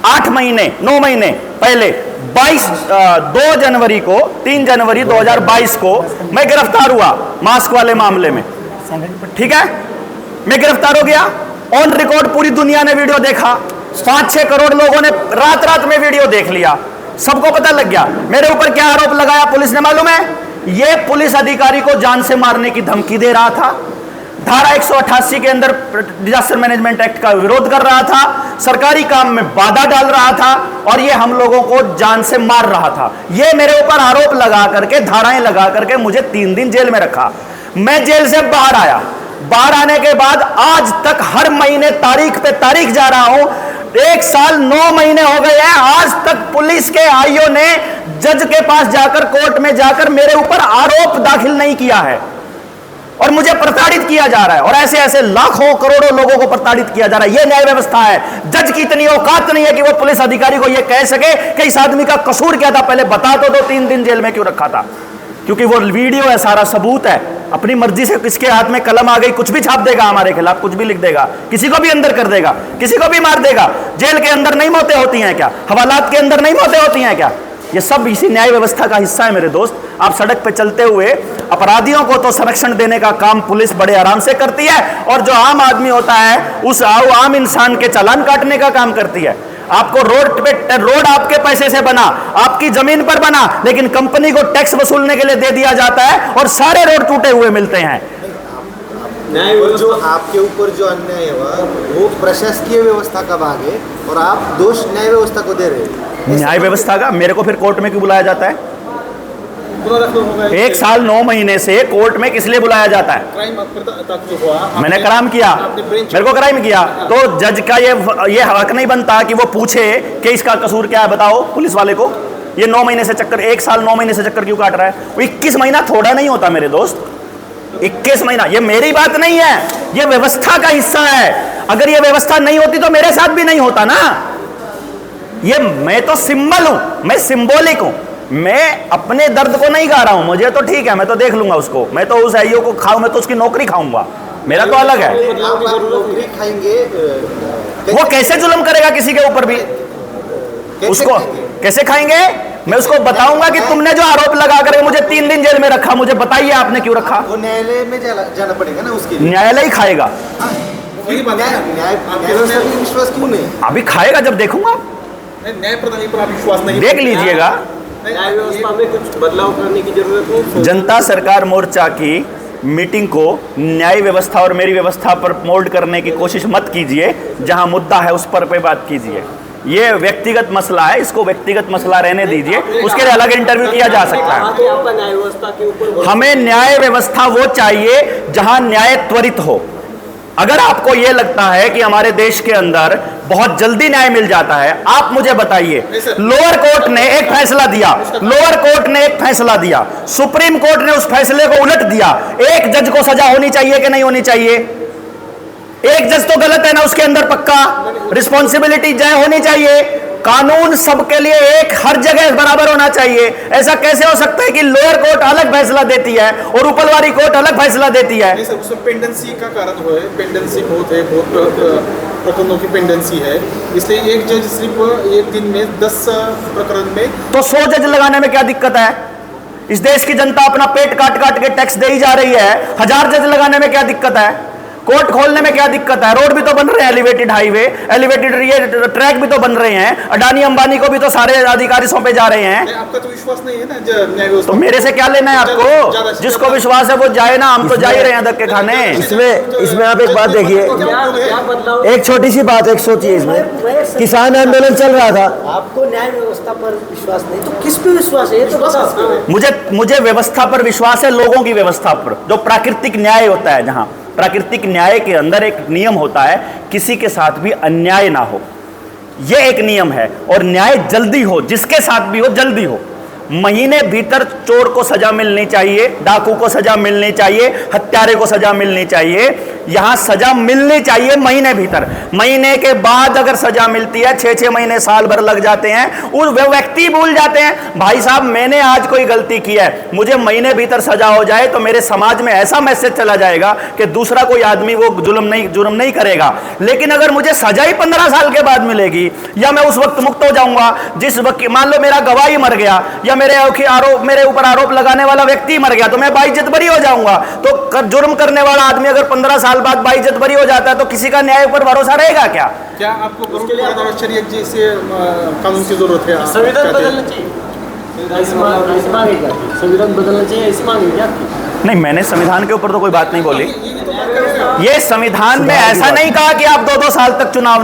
8 महीने 9 महीने पहले 2 जनवरी को 3 जनवरी 2022 को मैं गिरफ्तार हुआ मास्क वाले मामले में। ठीक है, मैं गिरफ्तार हो गया। ऑन रिकॉर्ड पूरी दुनिया ने वीडियो देखा। 5-6 करोड़ लोगों ने रात में वीडियो देख लिया। सबको पता लग गया मेरे ऊपर क्या आरोप लगाया पुलिस ने, मालूम है? ये पुलिस अधिकारी को जान से मारने की धमकी दे रहा था। धारा 188 के अंदर डिजास्टर मैनेजमेंट एक्ट का विरोध कर रहा था, सरकारी काम में बाधा डाल रहा था, और ये हम लोगों को जान से मार रहा था। ये मेरे ऊपर आरोप लगा करके, धाराएं लगा करके मुझे 3 दिन जेल में रखा। मैं जेल से बाहर आया। बाहर आने के बाद आज तक हर महीने तारीख पे तारीख जा रहा हूं। 1 साल 9 महीने हो गए हैं। आज तक पुलिस के आईओ ने जज के पास जाकर, कोर्ट में जाकर मेरे ऊपर आरोप दाखिल नहीं किया है, और मुझे प्रताड़ित किया जा रहा है। और ऐसे ऐसे लाखों करोड़ों लोगों को प्रताड़ित किया जा रहा है। यह न्याय व्यवस्था है। जज की इतनी औकात नहीं है कि वो पुलिस अधिकारी को यह कह सके कि इस आदमी का कसूर क्या था, पहले बता तो दो 3 दिन जेल में क्यों रखा था। क्योंकि वो वीडियो है, सारा सबूत है। अपनी मर्जी से किसके हाथ में कलम आ गई, कुछ भी छाप देगा हमारे खिलाफ, कुछ भी लिख देगा, किसी को भी अंदर कर देगा, किसी को भी मार देगा। जेल के अंदर नहीं मौतें होती हैं क्या? हवालात के अंदर नहीं मौतें होती हैं क्या? ये सब इसी न्याय व्यवस्था का हिस्सा है मेरे दोस्त। आप सड़क पे चलते हुए अपराधियों को तो संरक्षण देने का काम पुलिस बड़े आराम से करती है, और जो आम आदमी होता है उस आम इंसान के चालान काटने का काम करती है। आपको रोड आपके पैसे से बना, आपकी जमीन पर बना, लेकिन कंपनी को टैक्स वसूलने के लिए दे दिया जाता है और सारे रोड टूटे हुए मिलते हैं। जो आपके ऊपर जो अन्याय हुआ वो प्रशासकीय व्यवस्था का भाग है और आप दोष न्याय व्यवस्था को दे रहे हैं। न्याय व्यवस्था का मेरे को फिर कोर्ट में क्यों बुलाया जाता है? 1 साल 9 महीने से कोर्ट में किस लिए बुलाया जाता है? क्राइम जो हुआ, मैंने क्राइम किया, मेरे को क्राइम किया, तो जज का ये हक नहीं बनता कि वो पूछे कि इसका कसूर क्या है, बताओ पुलिस वाले को। ये 9 महीने से चक्कर, 1 साल 9 महीने से चक्कर क्यों काट रहा है? वो 21 महीना थोड़ा नहीं होता मेरे दोस्त, 21 महीना। ये मेरी बात नहीं है, ये व्यवस्था का हिस्सा है। अगर ये व्यवस्था नहीं होती तो मेरे साथ भी नहीं होता ना। ये मैं तो सिंबल हूं, मैं सिंबॉलिक हूं, मैं अपने दर्द को नहीं गा रहा हूं। मुझे तो ठीक है, मैं तो देख लूंगा उसको, मैं तो उस आईओ को खाऊं, मैं तो उसकी नौकरी खाऊंगा, मेरा तो अलग है। आप नौकरी खाएंगे, वो कैसे जुल्म करेगा किसी के ऊपर भी? उसको कैसे खाएंगे? मैं उसको बताऊंगा कि तुमने जो आरोप लगा कर मुझे 3 दिन जेल में रखा, मुझे बताइए आपने क्यों रखा? वो न्यायालय में जाना पड़ेगा ना उसके लिए। न्यायालय ही खाएगा। न्याय विश्वास क्यों नहीं? अभी खाएगा जब देखूंगा, न्याय प्रणाली पर आप विश्वास नहीं, देख लीजिएगा। न्याय व्यवस्था में कुछ बदलाव करने की जरूरत नहीं। जनता सरकार मोर्चा की मीटिंग को न्याय व्यवस्था और मेरी व्यवस्था पर मोल्ड करने की कोशिश मत कीजिए। जहां मुद्दा है उस पर बात कीजिए। ये व्यक्तिगत मसला है, इसको व्यक्तिगत मसला रहने दीजिए, उसके लिए अलग इंटरव्यू किया जा सकता है। आपका न्याय व्यवस्था के ऊपर हमें न्याय व्यवस्था वो चाहिए जहां न्याय त्वरित हो। अगर आपको यह लगता है कि हमारे देश के अंदर बहुत जल्दी न्याय मिल जाता है, आप मुझे बताइए। लोअर कोर्ट ने एक फैसला दिया, लोअर कोर्ट ने एक फैसला दिया, सुप्रीम कोर्ट ने उस फैसले को उलट दिया। एक जज को सजा होनी चाहिए कि नहीं होनी चाहिए? एक जज तो गलत है ना, उसके अंदर पक्का रिस्पॉन्सिबिलिटी जय होनी चाहिए। कानून सबके लिए एक, हर जगह बराबर होना चाहिए। ऐसा कैसे हो सकता है कि लोअर कोर्ट अलग फैसला देती है और ऊपर वाली कोर्ट अलग फैसला देती है? नहीं सर, उसमें पेंडेंसी का कारण हो है, पेंडेंसी बहुत है, बहुत प्रकरणों की पेंडेंसी है, इसलिए एक जज सिर्फ एक दिन में 10 प्रकरण में। तो 100 जज लगाने में क्या दिक्कत है? इस देश की जनता अपना पेट काट काट के टैक्स दे ही जा रही है, 1000 जज लगाने में क्या दिक्कत है? कोर्ट खोलने में क्या दिक्कत है? रोड भी तो बन रहे हैं, एलिवेटेड हाईवे, एलिवेटेड ये ट्रैक भी तो बन रहे हैं। अडानी अंबानी को भी तो सारे अधिकारी सौंपे जा रहे हैं। आपका तो विश्वास नहीं है ना न्याय व्यवस्था? तो मेरे से क्या लेना है आपको? जिसको विश्वास है वो जाए ना, हम तो जा ही रहे हैं धक्के खाने। इसमें आप एक बात देखिए, क्या बदलाव? एक छोटी सी बात एक सोचिए। इसमें किसान आंदोलन चल रहा था, आपको न्याय व्यवस्था पर विश्वास नहीं तो किस पे विश्वास है? ये तो बताओ। मुझे व्यवस्था पर विश्वास है, लोगों की व्यवस्था पर। जो प्राकृतिक न्याय होता है, जहां प्राकृतिक न्याय के अंदर एक नियम होता है, किसी के साथ भी अन्याय ना हो, यह एक नियम है। और न्याय जल्दी हो, जिसके साथ भी हो जल्दी हो। महीने भीतर चोर को सजा मिलनी चाहिए, डाकू को सजा मिलनी चाहिए, हत्यारे को सजा मिलनी चाहिए। यहां सजा मिलनी चाहिए महीने भीतर। महीने के बाद अगर सजा मिलती है, 6-6 महीने साल भर लग जाते हैं, उस व्यक्ति भूल जाते हैं भाई साहब मैंने आज कोई गलती की है, मुझे महीने भीतर सजा हो जाए तो मेरे समाज में ऐसा मैसेज चला जाएगा कि दूसरा कोई आदमी वो जुर्म नहीं करेगा। लेकिन अगर मुझे सजा ही 15 साल के बाद मिलेगी, या मैं उस वक्त मुक्त हो जाऊंगा जिस वक्त, मान लो मेरा गवाही मर गया, या मेरे ऊपर आरोप लगाने वाला व्यक्ति मर गया, तो मैं बाइज्जत बरी हो जाऊंगा। तो जुर्म करने वाला आदमी अगर 15 साल बाद बाइज्जत बरी हो जाता है तो किसी का न्याय पर भरोसा रहेगा क्या? क्या आपको गरुड़ और शरीयत जैसे कानून की जरूरत है? संविधान बदलना चाहिए, संविधान बदलना चाहिए, ऐसी मांग है क्या? नहीं, मैंने संविधान के ऊपर तो कोई बात नहीं बोली। ये संविधान में ऐसा नहीं कहा कि आप 2-2 साल तक चुनाव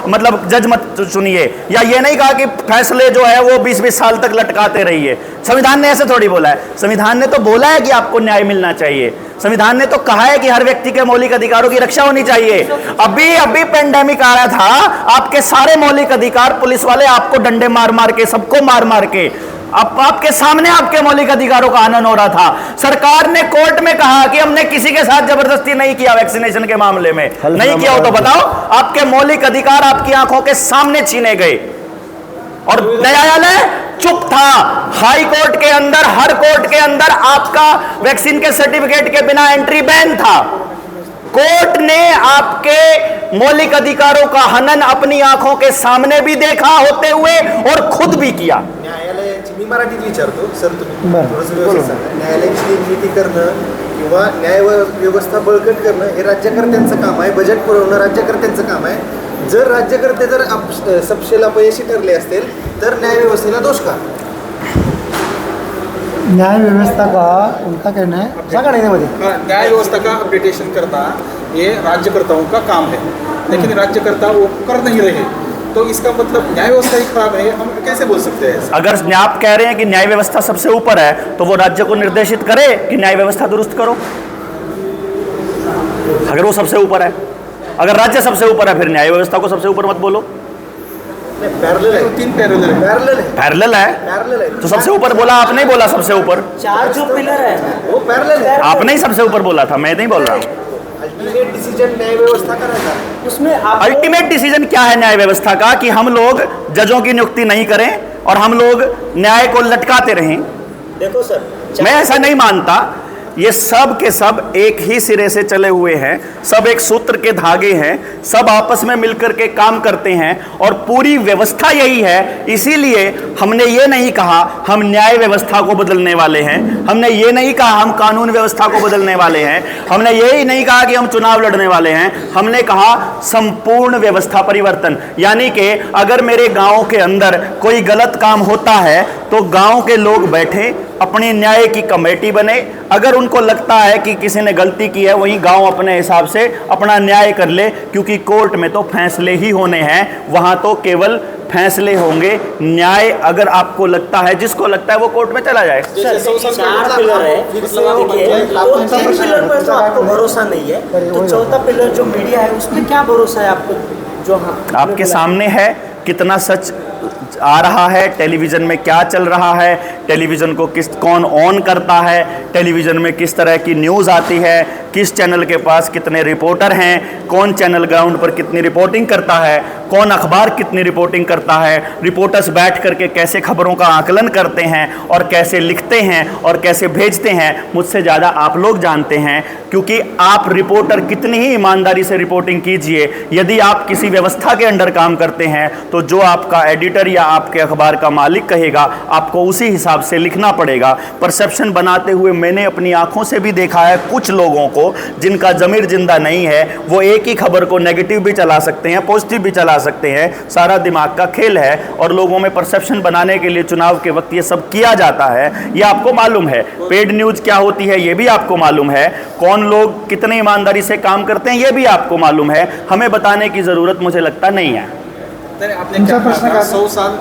मतलब जज मत चुनिए, या ये नहीं कहा कि फैसले जो है वो 20-20 साल तक लटकाते रहिए। संविधान ने ऐसे थोड़ी बोला है। संविधान ने तो बोला है कि आपको न्याय मिलना चाहिए। संविधान ने तो कहा है कि हर व्यक्ति के मौलिक अधिकारों की रक्षा होनी चाहिए। अभी पेंडेमिक आया था, आपके सारे मौलिक अधिकार पुलिस वाले आपको डंडे मार मार के, सबको मार मार के, आपके सामने आपके मौलिक अधिकारों का हनन हो रहा था। सरकार ने कोर्ट में कहा कि हमने किसी के साथ जबरदस्ती नहीं किया, वैक्सीनेशन के मामले में नहीं किया हो तो बताओ, आपके मौलिक अधिकार आपकी आंखों के सामने छीने गए और न्यायालय चुप था। हाई कोर्ट के अंदर, हर कोर्ट के अंदर आपका वैक्सीन के सर्टिफिकेट के बिना एंट्री बैन था। कोर्ट ने आपके मौलिक अधिकारों का हनन अपनी आंखों के सामने भी देखा होते हुए और खुद भी किया। न्यायालयाची मी मराठीत विचारतो सर, तुम्ही बरं. थोडंसं व्यवस्थित सांगा. न्यायालयाची निर्मिती करणं किंवा व्यवस्था बळकट करणं हे राज्यकर्त्यांचं काम आहे. बजेट पुरवणं राज्यकर्त्यांचं काम आहे. जर राज्यकर्ते जर सपशेल अपयशी ठरले असतील तर न्यायव्यवस्थेला दोष का? न्याय व्यवस्था का उनका कहना है सांगा न्यायामध्ये न्याय व्यवस्था का अपडेटेशन करना ये राज्यकर्ताओं का काम है, लेकिन राज्यकर्ता वो कर नहीं रहे, तो इसका मतलब न्याय व्यवस्था ही खराब है, हम कैसे बोल सकते हैं? अगर आप कह रहे हैं कि न्याय व्यवस्था सबसे ऊपर है तो वो राज्य को निर्देशित करे कि न्याय व्यवस्था दुरुस्त करो। अगर वो सबसे ऊपर है, अगर राज्य सबसे ऊपर है, फिर न्याय व्यवस्था को सबसे ऊपर मत बोलो। पैरेलल है, 3 पैरेलल है. पैरेलल है पैरेलल है. तो सबसे ऊपर बोला, आपने ही बोला सबसे ऊपर। 4 जो पिलर है वो पैरेलल है. आपने ही सबसे ऊपर बोला था, मैं नहीं बोल रहा हूँ। अल्टीमेट डिसीजन न्याय व्यवस्था का रहता है. उसमें आप अल्टीमेट डिसीजन क्या है न्याय व्यवस्था का? कि हम लोग जजों की नियुक्ति नहीं करें और हम लोग न्याय को लटकाते रहें। देखो सर, मैं ऐसा नहीं मानता। ये सब के सब एक ही सिरे से चले हुए हैं, सब एक सूत्र के धागे हैं, सब आपस में मिलकर के काम करते हैं और पूरी व्यवस्था यही है। इसीलिए हमने ये नहीं कहा हम न्याय व्यवस्था को बदलने वाले हैं, हमने ये नहीं कहा हम कानून व्यवस्था को बदलने वाले हैं, हमने ये नहीं कहा कि हम चुनाव लड़ने वाले हैं। हमने कहा संपूर्ण व्यवस्था परिवर्तन। यानी कि अगर मेरे गांव के अंदर कोई गलत काम होता है तो गांव के लोग बैठे, अपनी न्याय की कमेटी बने, अगर उनको लगता है कि किसी ने गलती की है वहीं गांव अपने हिसाब से अपना न्याय कर ले, क्योंकि कोर्ट में तो फैसले ही होने हैं, वहां तो केवल फैसले होंगे। न्याय अगर आपको लगता है, जिसको लगता है वो कोर्ट में चला जाए। सर 4 पिलर है, देखिए तो 3 पिलर पर तो आपको भरोसा नहीं है, तो चौथा पिलर जो मीडिया है उसमें क्या भरोसा है आपको? जो आपके सामने है कितना सच आ रहा है, टेलीविज़न में क्या चल रहा है, टेलीविज़न को कौन ऑन करता है, टेलीविज़न में किस तरह की न्यूज़ आती है, किस चैनल के पास कितने रिपोर्टर हैं, कौन चैनल ग्राउंड पर कितनी रिपोर्टिंग करता है, कौन अखबार कितनी रिपोर्टिंग करता है, रिपोर्टर्स बैठ करके कैसे खबरों का आकलन करते हैं और कैसे लिखते हैं और कैसे भेजते हैं, मुझसे ज़्यादा आप लोग जानते हैं। क्योंकि आप रिपोर्टर कितनी ही ईमानदारी से रिपोर्टिंग कीजिए, यदि आप किसी व्यवस्था के अंडर काम करते हैं तो जो आपका एडिटर या आपके अखबार का मालिक कहेगा आपको उसी हिसाब से लिखना पड़ेगा। परसेप्शन बनाते हुए मैंने अपनी आंखों से भी देखा है कुछ लोगों को जिनका ज़मीर जिंदा नहीं है, वो एक ही खबर को नेगेटिव भी चला सकते हैं, पॉजिटिव भी चला सकते हैं। सारा दिमाग का खेल है और लोगों में परसेप्शन बनाने के लिए चुनाव के वक्त ये सब किया जाता है, ये आपको मालूम है। पेड न्यूज़ क्या होती है ये भी आपको मालूम है, कौन लोग कितने ईमानदारी से काम करते हैं ये भी आपको मालूम है। हमें बताने की ज़रूरत मुझे लगता नहीं है। आपने क्या कहा 100 साल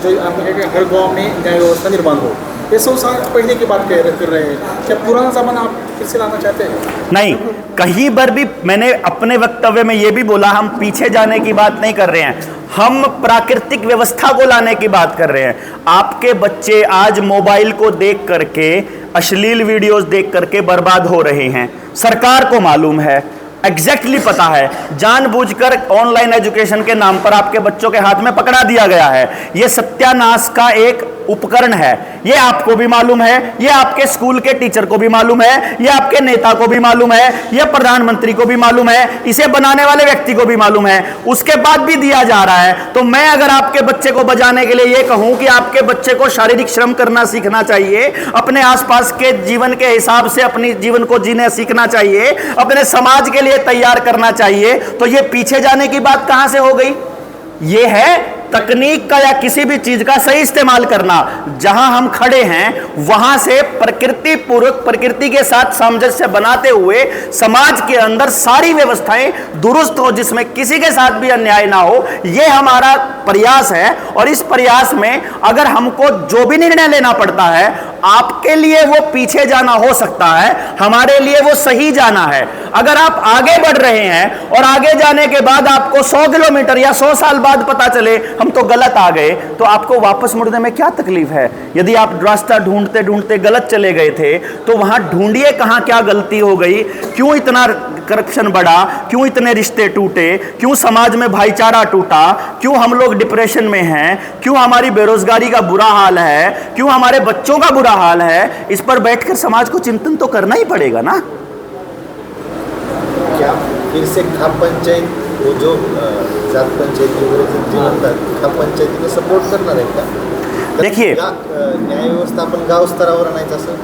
जो आपने कहा हर गांव में न्याय व्यवस्था निर्माण हो, ये 100 साल पहले की बात कर रहे हैं, क्या पुराना ज़माना आप फिर से लाना चाहते हैं? नहीं, कहीं पर भी मैंने अपने वक्तव्य में ये भी बोला हम पीछे जाने की बात नहीं कर रहे हैं, हम प्राकृतिक व्यवस्था को लाने की बात कर रहे हैं। आपके बच्चे आज मोबाइल को देख करके, अश्लील वीडियोस देख करके बर्बाद हो रहे हैं, सरकार को मालूम है, एग्जैक्टली पता है, जानबूझकर ऑनलाइन एजुकेशन के नाम पर आपके बच्चों के हाथ में पकड़ा दिया गया है। यह सत्यानाश का एक उपकरण है, ये आपको भी मालूम है, ये आपके स्कूल के टीचर को भी मालूम है, ये आपके नेता को भी मालूम है, ये प्रधानमंत्री को भी मालूम है, इसे बनाने वाले व्यक्ति को भी मालूम है, उसके बाद भी दिया जा रहा है। तो मैं अगर आपके बच्चे को बचाने के लिए ये कहूं कि आपके बच्चे को शारीरिक श्रम करना सीखना चाहिए, अपने आसपास के जीवन के हिसाब से अपनी जीवन को जीने सीखना चाहिए, अपने समाज के लिए तैयार करना चाहिए, तो ये पीछे जाने की बात कहां से हो गई? ये है तकनीक का या किसी भी चीज का सही इस्तेमाल करना। जहां हम खड़े हैं वहां से प्रकृति पूर्वक, प्रकृति के साथ सामंजस्य बनाते हुए समाज के अंदर सारी व्यवस्थाएं दुरुस्त हो, जिसमें किसी के साथ भी अन्याय ना हो, यह हमारा प्रयास है। और इस प्रयास में अगर हमको जो भी निर्णय लेना पड़ता है, आपके लिए वो पीछे जाना हो सकता है, हमारे लिए वो सही जाना है। अगर आप आगे बढ़ रहे हैं और आगे जाने के बाद आपको 100 किलोमीटर या 100 साल बाद पता चले हम तो गलत आ गए, तो आपको वापस मुड़ने में क्या तकलीफ है? यदि आप रास्ता ढूंढते ढूंढते गलत चले गए थे तो वहां ढूंढिए कहां क्या गलती हो गई, क्यों इतना करप्शन बढ़ा, क्यों इतने रिश्ते टूटे, क्यों समाज में भाईचारा टूटा, क्यों हम लोग डिप्रेशन में हैं, क्यों हमारी बेरोजगारी का बुरा हाल है, क्यों हमारे बच्चों का बुरा हाल है। इस पर बैठकर समाज को चिंतन तो करना ही पड़ेगा ना। क्या फिर से खाप पंचायत, वो जो जात पंचायती वगैरे जे म्हणतात, खाप पंचायतीला सपोर्ट करणार आहे का? देखिए न्याय व्यवस्था आपण गाव स्तरावर आणायचं असं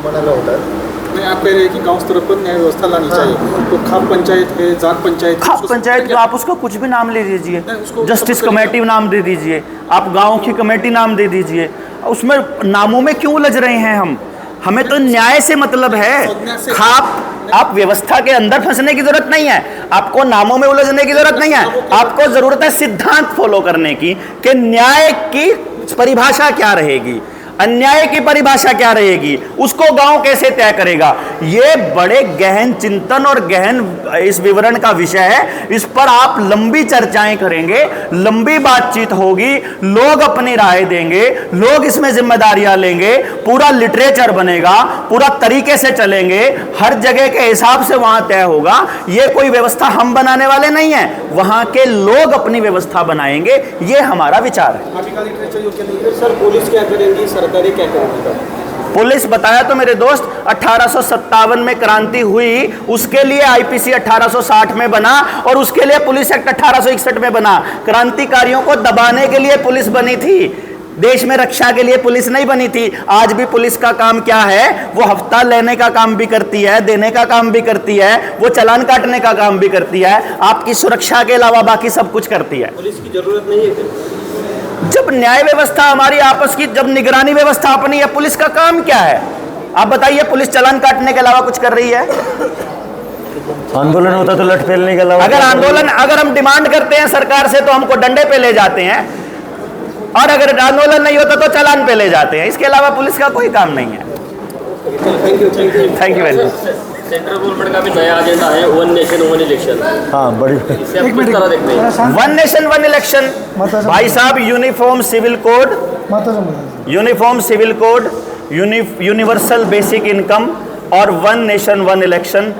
म्हणायला होतं. नहीं, आप कह रहे हैं कि गांव स्तर पर न्याय व्यवस्था लानी चाहिए. तो खाप पंचायत है, जाट पंचायत है, खास उसको पंचायत आप उसको कुछ भी नाम ले दीजिए, नहीं, उसको जस्टिस सब कुछ कमेटी नाम दे दीजिए, आप गांव की कमेटी नाम दे दीजिए. उसमें नामों में क्यों उलझ रहे हैं हम? हमें तो न्याय से मतलब है. खाप आप व्यवस्था के अंदर फंसने की जरूरत नहीं है, आपको नामों में उलझने की जरूरत नहीं है. आपको जरूरत है सिद्धांत फॉलो करने की कि न्याय की परिभाषा क्या रहेगी, अन्याय की परिभाषा क्या रहेगी, उसको गांव कैसे तय करेगा. ये बड़े गहन चिंतन और गहन इस विवरण का विषय है. इस पर आप लंबी चर्चाएं करेंगे, लंबी बातचीत होगी, लोग अपनी राय देंगे, लोग इसमें जिम्मेदारियां लेंगे, पूरा लिटरेचर बनेगा, पूरा तरीके से चलेंगे, हर जगह के हिसाब से वहां तय होगा. ये कोई व्यवस्था हम बनाने वाले नहीं है, वहां के लोग अपनी व्यवस्था बनाएंगे. ये हमारा विचार है. अभी का लिटरेचर योग्य नहीं है. फिर सर पुलिस क्या करेंगी, सरकारें क्या करेंगी? पुलिस बताया तो मेरे दोस्त 1857 में क्रांति हुई, उसके लिए आईपीसी 1860 में बना और उसके लिए पुलिस एक्ट 1861 में बना. क्रांतिकारियों को दबाने के लिए पुलिस बनी थी, देश में रक्षा के लिए पुलिस नहीं बनी थी. आज भी पुलिस का काम क्या है? वो हफ्ता लेने का काम भी करती है, देने का काम भी करती है, वो चालान काटने का काम भी करती है, आपकी सुरक्षा के अलावा बाकी सब कुछ करती है. पुलिस की जरूरत नहीं है फिर? जब न्याय व्यवस्था हमारी आपस की, जब निगरानी व्यवस्था अपनी है, पुलिस का काम क्या है? आप बताइए, पुलिस चालान काटने के अलावा कुछ कर रही है? आंदोलन होता तो लठ फेलने के अलावा अगर हम डिमांड करते हैं सरकार से तो हमको डंडे पे ले जाते हैं, और अगर आंदोलन नहीं होता तो चालान पे ले जाते हैं. इसके अलावा पुलिस का कोई काम नहीं है. Thank you very much. Central government का भी नया एजेंडा है, वन नेशन वन इलेक्शन. हाँ बड़ी इसे आप किस तरह देखते हैं? वन नेशन वन इलेक्शन, भाई साहब, uniform civil code, uniform civil code, universal basic income और वन नेशन वन इलेक्शन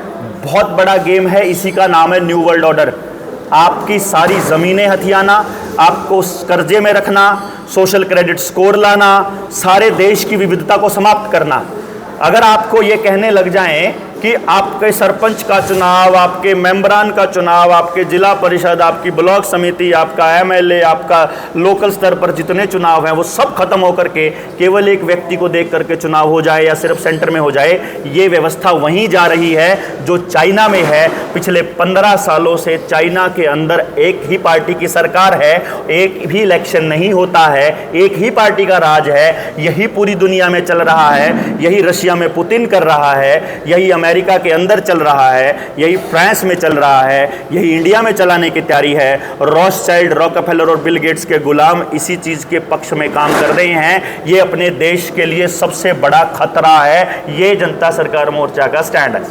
बहुत बड़ा गेम है. इसी का नाम है न्यू वर्ल्ड ऑर्डर. आपकी सारी ज़मीनें हथियाना, आपको कर्जे में रखना, सोशल क्रेडिट स्कोर लाना, सारे देश की विविधता को समाप्त करना. अगर आपको ये कहने लग जाएं कि आपके सरपंच का चुनाव, आपके मेंबरान का चुनाव, आपके जिला परिषद, आपकी ब्लॉक समिति, आपका एमएलए, आपका लोकल स्तर पर जितने चुनाव हैं वो सब खत्म होकर के केवल एक व्यक्ति को देख करके चुनाव हो जाए या सिर्फ सेंटर में हो जाए, ये व्यवस्था वहीं जा रही है जो चाइना में है. पिछले 15 सालों से चाइना के अंदर एक ही पार्टी की सरकार है, एक भी इलेक्शन नहीं होता है, एक ही पार्टी का राज है. यही पूरी दुनिया में चल रहा है, यही रशिया में पुतिन कर रहा है, यही अमेरिका के अंदर चल रहा है, यही फ्रांस में चल रहा है, यही इंडिया में चलाने की तैयारी है. रॉथशाइल्ड, रॉकफेलर और बिल गेट्स के गुलाम इसी चीज़ के पक्ष में काम कर रहे हैं. ये अपने देश के लिए सबसे बड़ा खतरा है. ये जनता सरकार मोर्चा का स्टैंड है.